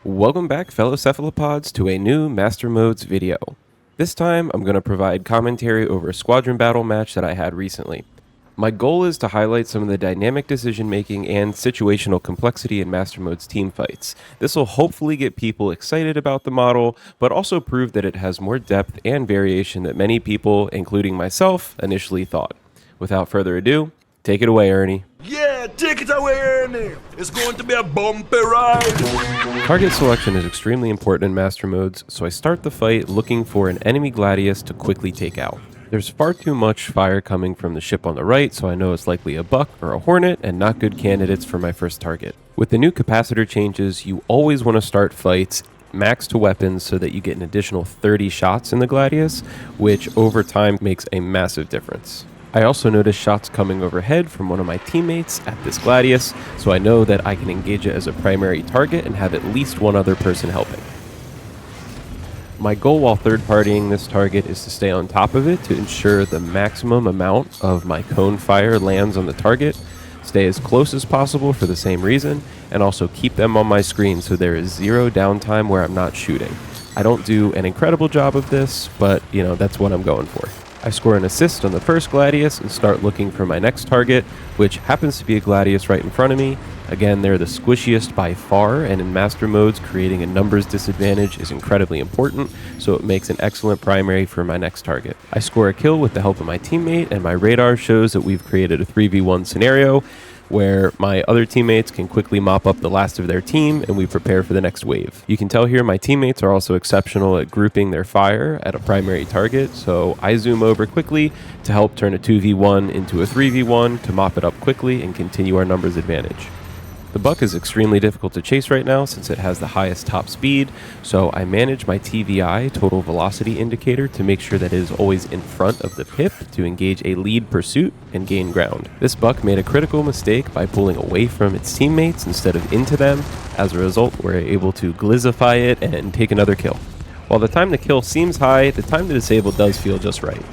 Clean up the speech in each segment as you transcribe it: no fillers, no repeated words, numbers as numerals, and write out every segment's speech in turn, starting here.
Welcome back, fellow cephalopods, to a new Master Modes video. This time, I'm going to provide commentary over a squadron battle match that I had recently. My goal is to highlight some of the dynamic decision-making and situational complexity in Master Modes team fights. This will hopefully get people excited about the model, but also prove that it has more depth and variation than many people, including myself, initially thought. Without further ado, take it away, Ernie. Yeah, take it away, Ernie! It's going to be a bumpy ride! Target selection is extremely important in Master Modes, so I start the fight looking for an enemy Gladius to quickly take out. There's far too much fire coming from the ship on the right, so I know it's likely a Buck or a Hornet and not good candidates for my first target. With the new capacitor changes, you always want to start fights max to weapons so that you get an additional 30 shots in the Gladius, which over time makes a massive difference. I also noticed shots coming overhead from one of my teammates at this Gladius, so I know that I can engage it as a primary target and have at least one other person helping. My goal while third-partying this target is to stay on top of it to ensure the maximum amount of my cone fire lands on the target, stay as close as possible for the same reason, and also keep them on my screen so there is zero downtime where I'm not shooting. I don't do an incredible job of this, but that's what I'm going for. I score an assist on the first Gladius and start looking for my next target, which happens to be a Gladius right in front of me. Again, they're the squishiest by far, and in Master Modes, creating a numbers disadvantage is incredibly important, so it makes an excellent primary for my next target. I score a kill with the help of my teammate, and my radar shows that we've created a 3v1 scenario where my other teammates can quickly mop up the last of their team and we prepare for the next wave. You can tell here my teammates are also exceptional at grouping their fire at a primary target, so I zoom over quickly to help turn a 2v1 into a 3v1 to mop it up quickly and continue our numbers advantage. The Buck is extremely difficult to chase right now since it has the highest top speed, so I manage my TVI, total velocity indicator, to make sure that it is always in front of the pip to engage a lead pursuit and gain ground. This Buck made a critical mistake by pulling away from its teammates instead of into them. As a result, we're able to glizify it and take another kill. While the time to kill seems high, the time to disable does feel just right.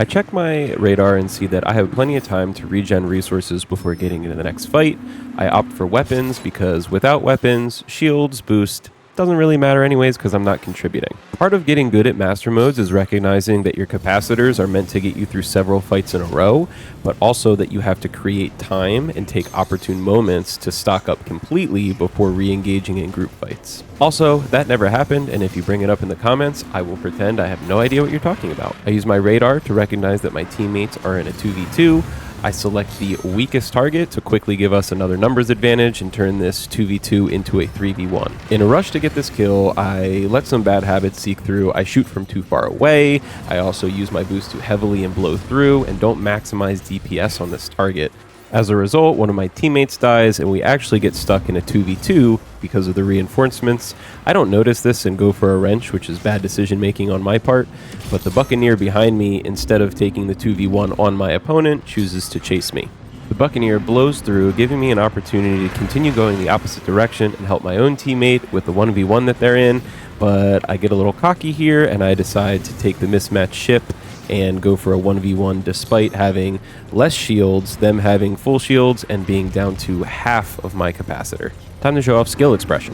I check my radar and see that I have plenty of time to regen resources before getting into the next fight. I opt for weapons because without weapons, shields, boost, doesn't really matter anyways because I'm not contributing. Part of getting good at Master Modes is recognizing that your capacitors are meant to get you through several fights in a row, but also that you have to create time and take opportune moments to stock up completely before re-engaging in group fights. Also, that never happened, and if you bring it up in the comments, I will pretend I have no idea what you're talking about. I use my radar to recognize that my teammates are in a 2v2. I select the weakest target to quickly give us another numbers advantage and turn this 2v2 into a 3v1. In a rush to get this kill, I let some bad habits seep through. I shoot from too far away. I also use my boost too heavily and blow through, and don't maximize DPS on this target. As a result, one of my teammates dies, and we actually get stuck in a 2v2 because of the reinforcements. I don't notice this and go for a wrench, which is bad decision making on my part, but the Buccaneer behind me, instead of taking the 2v1 on my opponent, chooses to chase me. The Buccaneer blows through, giving me an opportunity to continue going the opposite direction and help my own teammate with the 1v1 that they're in, but I get a little cocky here and I decide to take the mismatched ship and go for a 1v1 despite having less shields, them having full shields, and being down to half of my capacitor. Time to show off skill expression.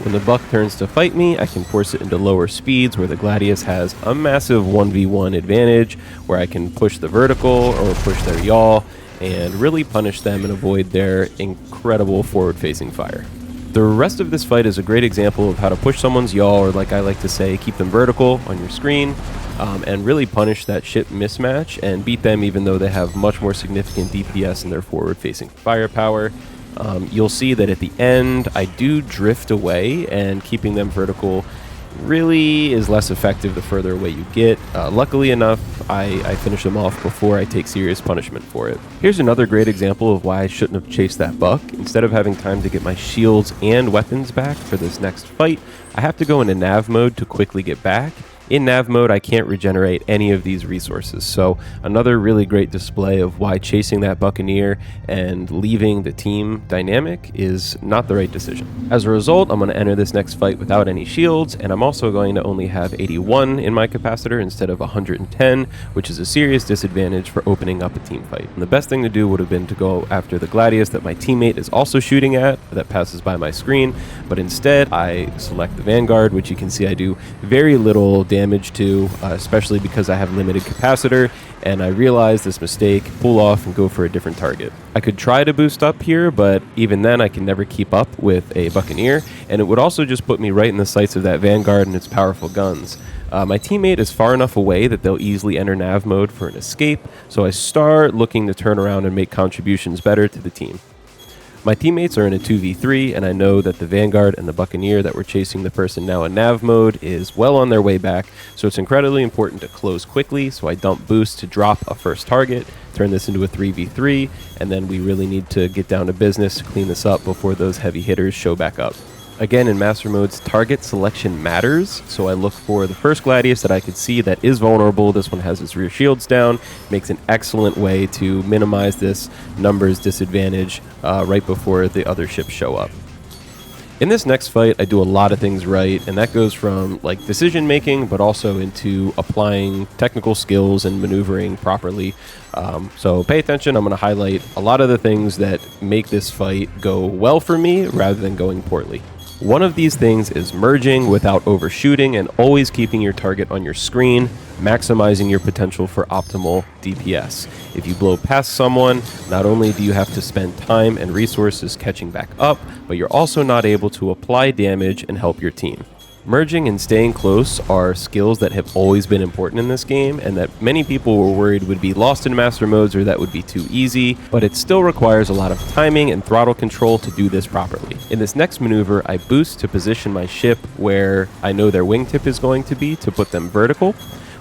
When the Buck turns to fight me, I can force it into lower speeds where the Gladius has a massive 1v1 advantage where I can push the vertical or push their yaw and really punish them and avoid their incredible forward-facing fire. The rest of this fight is a great example of how to push someone's yaw, or like I like to say, keep them vertical on your screen, and really punish that ship mismatch and beat them even though they have much more significant DPS in their forward-facing firepower. You'll see that at the end, I do drift away, and keeping them vertical really is less effective the further away you get. Luckily enough, I finish them off before I take serious punishment for it. Here's another great example of why I shouldn't have chased that Buck. Instead of having time to get my shields and weapons back for this next fight, I have to go into nav mode to quickly get back, In nav mode, I can't regenerate any of these resources, so another really great display of why chasing that Buccaneer and leaving the team dynamic is not the right decision. As a result, I'm going to enter this next fight without any shields, and I'm also going to only have 81 in my capacitor instead of 110, which is a serious disadvantage for opening up a team fight. And the best thing to do would have been to go after the Gladius that my teammate is also shooting at, that passes by my screen, but instead I select the Vanguard, which you can see I do very little damage to, especially because I have limited capacitor, and I realize this mistake, pull off and go for a different target. I could try to boost up here, but even then I can never keep up with a Buccaneer, and it would also just put me right in the sights of that Vanguard and its powerful guns. My teammate is far enough away that they'll easily enter nav mode for an escape, so I start looking to turn around and make contributions better to the team. My teammates are in a 2v3, and I know that the Vanguard and the Buccaneer that were chasing the person now in nav mode is well on their way back, so it's incredibly important to close quickly, so I dump boost to drop a first target, turn this into a 3v3, and then we really need to get down to business to clean this up before those heavy hitters show back up. Again, in Master Modes, target selection matters, so I look for the first Gladius that I could see that is vulnerable. This one has its rear shields down, makes an excellent way to minimize this numbers disadvantage right before the other ships show up. In this next fight, I do a lot of things right, and that goes from like decision making, but also into applying technical skills and maneuvering properly. So pay attention. I'm going to highlight a lot of the things that make this fight go well for me rather than going poorly. One of these things is merging without overshooting and always keeping your target on your screen, maximizing your potential for optimal DPS. If you blow past someone, not only do you have to spend time and resources catching back up, but you're also not able to apply damage and help your team. Merging and staying close are skills that have always been important in this game, and that many people were worried would be lost in Master Modes or that would be too easy, but it still requires a lot of timing and throttle control to do this properly. In this next maneuver, I boost to position my ship where I know their wingtip is going to be to put them vertical.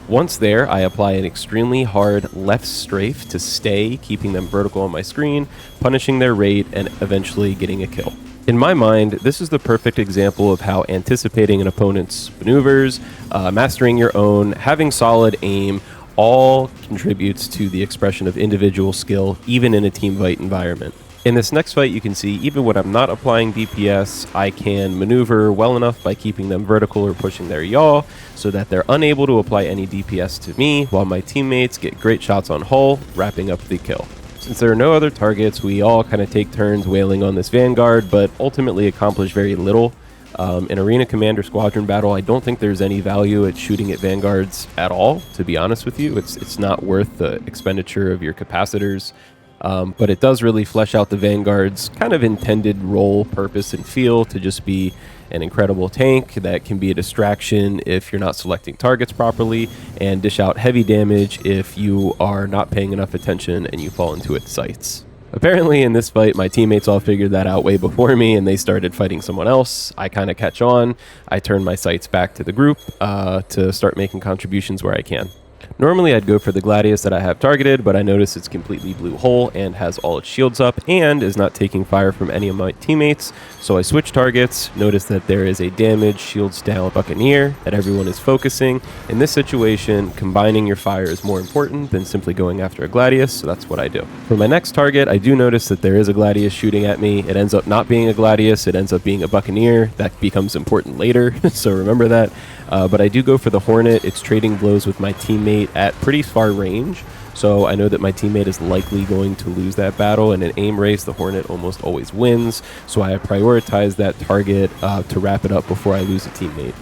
Once there, I apply an extremely hard left strafe to stay, keeping them vertical on my screen, punishing their rate, and eventually getting a kill. In my mind, this is the perfect example of how anticipating an opponent's maneuvers, mastering your own, having solid aim, all contributes to the expression of individual skill, even in a team fight environment. In this next fight, you can see even when I'm not applying DPS, I can maneuver well enough by keeping them vertical or pushing their yaw so that they're unable to apply any DPS to me, while my teammates get great shots on hull, wrapping up the kill. Since there are no other targets, we all kind of take turns wailing on this Vanguard, but ultimately accomplish very little. In Arena Commander Squadron Battle, I don't think there's any value at shooting at Vanguards at all, to be honest with you. It's not worth the expenditure of your capacitors, but it does really flesh out the Vanguard's kind of intended role, purpose, and feel to just be an incredible tank that can be a distraction if you're not selecting targets properly, and dish out heavy damage if you are not paying enough attention and you fall into its sights. Apparently in this fight, my teammates all figured that out way before me, and they started fighting someone else. I kind of catch on. I turn my sights back to the group to start making contributions where I can. Normally I'd go for the Gladius that I have targeted, but I notice it's completely blue hull and has all its shields up and is not taking fire from any of my teammates, so I switch targets, notice that there is a damaged shields down Buccaneer that everyone is focusing. In this situation, combining your fire is more important than simply going after a Gladius, so that's what I do. For my next target, I do notice that there is a Gladius shooting at me. It ends up not being a Gladius, it ends up being a Buccaneer. That becomes important later, so remember that. But I do go for the Hornet. It's trading blows with my teammate at pretty far range, so I know that my teammate is likely going to lose that battle. In an aim race, the Hornet almost always wins, so I prioritize that target to wrap it up before I lose a teammate.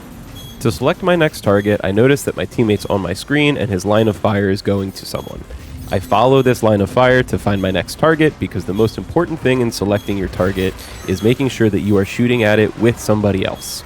To select my next target, I notice that my teammate's on my screen and his line of fire is going to someone. I follow this line of fire to find my next target, because the most important thing in selecting your target is making sure that you are shooting at it with somebody else.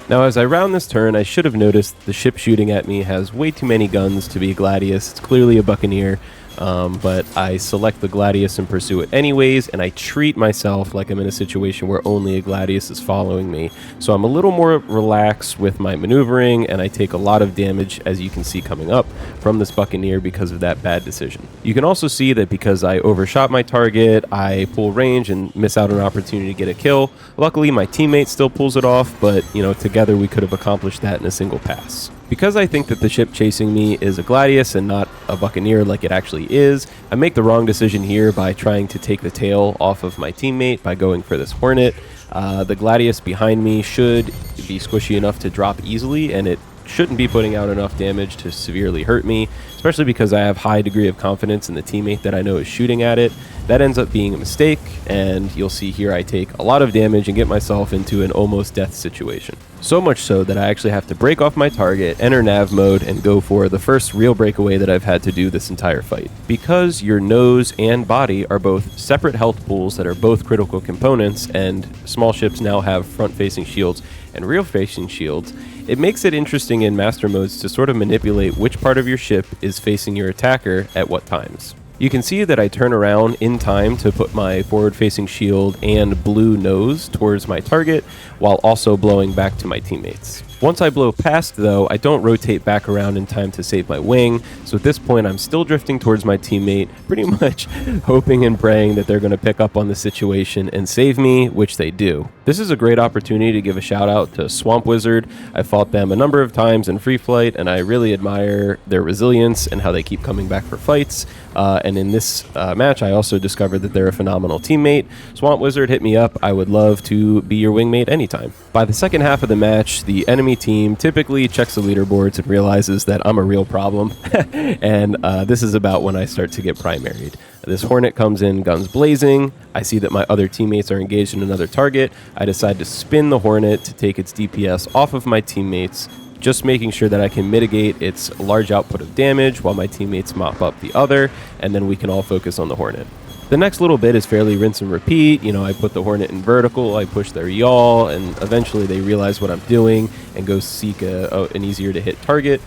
Now, as I round this turn, I should have noticed the ship shooting at me has way too many guns to be a Gladius. It's clearly a Buccaneer, but I select the Gladius and pursue it anyways, and I treat myself like I'm in a situation where only a Gladius is following me. So I'm a little more relaxed with my maneuvering, and I take a lot of damage, as you can see coming up, from this Buccaneer because of that bad decision. You can also see that because I overshot my target, I pull range and miss out on an opportunity to get a kill. Luckily, my teammate still pulls it off, but, you know, together we could have accomplished that in a single pass. Because I think that the ship chasing me is a Gladius and not a Buccaneer like it actually is, I make the wrong decision here by trying to take the tail off of my teammate by going for this Hornet. The Gladius behind me should be squishy enough to drop easily, and it shouldn't be putting out enough damage to severely hurt me, especially because I have high degree of confidence in the teammate that I know is shooting at it. That ends up being a mistake, and you'll see here I take a lot of damage and get myself into an almost death situation. So much so that I actually have to break off my target, enter nav mode, and go for the first real breakaway that I've had to do this entire fight. Because your nose and body are both separate health pools that are both critical components, and small ships now have front-facing shields and rear-facing shields, it makes it interesting in Master Modes to sort of manipulate which part of your ship is facing your attacker at what times. You can see that I turn around in time to put my forward-facing shield and blue nose towards my target, while also blowing back to my teammates. Once I blow past, though, I don't rotate back around in time to save my wing, so at this point I'm still drifting towards my teammate, pretty much hoping and praying that they're going to pick up on the situation and save me, which they do. This is a great opportunity to give a shout out to Swamp Wizard. I fought them a number of times in Free Flight, and I really admire their resilience and how they keep coming back for fights. And in this match, I also discovered that they're a phenomenal teammate. Swamp Wizard, hit me up. I would love to be your wingmate anytime. By the second half of the match, the enemy team typically checks the leaderboards and realizes that I'm a real problem. And this is about when I start to get primaried. This Hornet comes in guns blazing. I see that my other teammates are engaged in another target. I decide to spin the Hornet to take its DPS off of my teammates, just making sure that I can mitigate its large output of damage while my teammates mop up the other, and then we can all focus on the Hornet. The next little bit is fairly rinse and repeat. You know, I put the Hornet in vertical, I push their yaw, and eventually they realize what I'm doing and go seek an easier to hit target,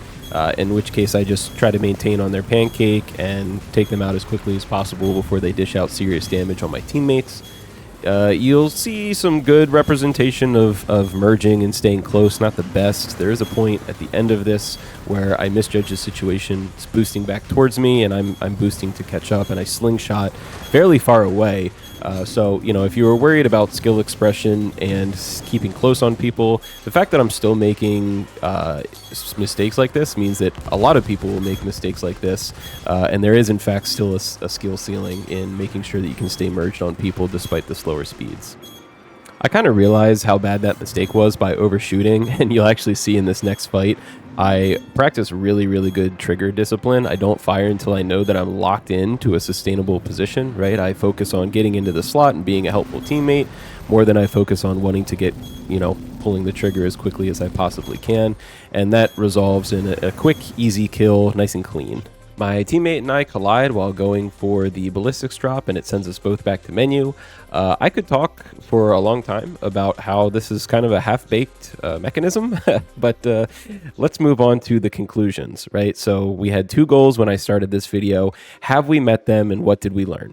in which case I just try to maintain on their pancake and take them out as quickly as possible before they dish out serious damage on my teammates. You'll see some good representation of merging and staying close, not the best. There is a point at the end of this where I misjudge the situation. It's boosting back towards me, and I'm boosting to catch up, and I slingshot fairly far away. So, you know, if you were worried about skill expression and keeping close on people, the fact that I'm still making mistakes like this means that a lot of people will make mistakes like this, and there is in fact still a skill ceiling in making sure that you can stay merged on people despite the slower speeds. I kind of realized how bad that mistake was by overshooting, and you'll actually see in this next fight, I practice really, really good trigger discipline. I don't fire until I know that I'm locked into a sustainable position, right? I focus on getting into the slot and being a helpful teammate more than I focus on wanting to get, you know, pulling the trigger as quickly as I possibly can. And that resolves in a quick, easy kill, nice and clean. My teammate and I collide while going for the ballistics drop, and it sends us both back to menu. I could talk for a long time about how this is kind of a half-baked mechanism, but let's move on to the conclusions, right? So we had two goals when I started this video. Have we met them, and what did we learn?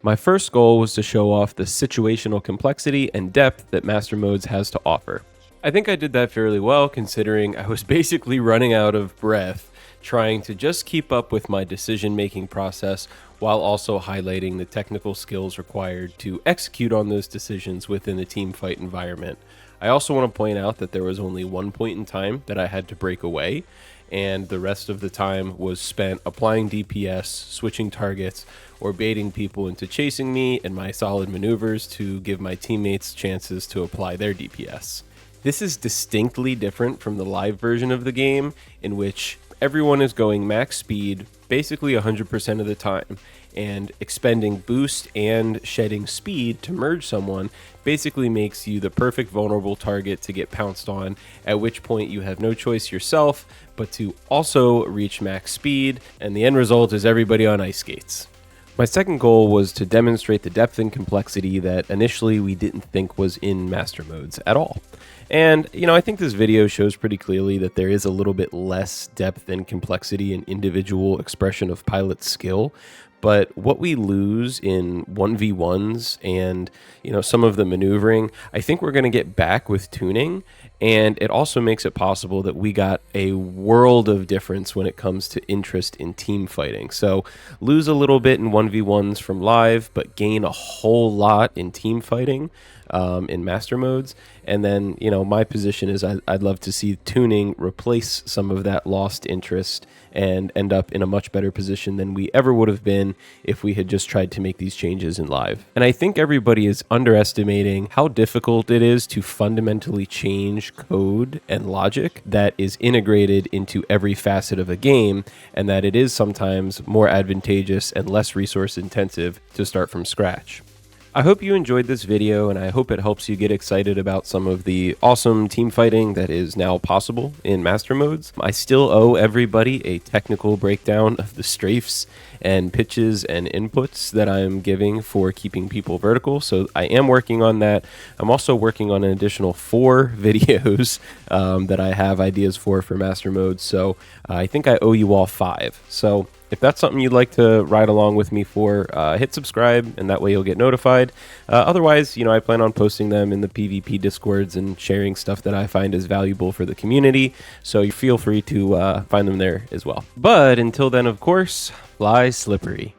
My first goal was to show off the situational complexity and depth that Master Modes has to offer. I think I did that fairly well, considering I was basically running out of breath trying to just keep up with my decision-making process while also highlighting the technical skills required to execute on those decisions within the team fight environment. I also want to point out that there was only one point in time that I had to break away, and the rest of the time was spent applying DPS, switching targets, or baiting people into chasing me and my solid maneuvers to give my teammates chances to apply their DPS. This is distinctly different from the live version of the game, in which everyone is going max speed basically 100% of the time, and expending boost and shedding speed to merge someone basically makes you the perfect vulnerable target to get pounced on, at which point you have no choice yourself but to also reach max speed, and the end result is everybody on ice skates. My second goal was to demonstrate the depth and complexity that initially we didn't think was in Master Modes at all. And, you know, I think this video shows pretty clearly that there is a little bit less depth and complexity in individual expression of pilot skill. But what we lose in 1v1s and, you know, some of the maneuvering, I think we're going to get back with tuning. And it also makes it possible that we got a world of difference when it comes to interest in team fighting. So lose a little bit in 1v1s from live, but gain a whole lot in team fighting. in Master Modes. And then, my position is I'd love to see tuning replace some of that lost interest and end up in a much better position than we ever would have been if we had just tried to make these changes in live. And I think everybody is underestimating how difficult it is to fundamentally change code and logic that is integrated into every facet of a game, and that it is sometimes more advantageous and less resource intensive to start from scratch. I hope you enjoyed this video, and I hope it helps you get excited about some of the awesome team fighting that is now possible in Master Modes. I still owe everybody a technical breakdown of the strafes and pitches and inputs that I'm giving for keeping people vertical, so I am working on that. I'm also working on an additional 4 videos that I have ideas for Master Modes, so I think I owe you all 5. So if that's something you'd like to ride along with me for, hit subscribe, and that way you'll get notified. Otherwise, I plan on posting them in the PvP Discords and sharing stuff that I find is valuable for the community, so you feel free to find them there as well. But until then, of course, fly slippery.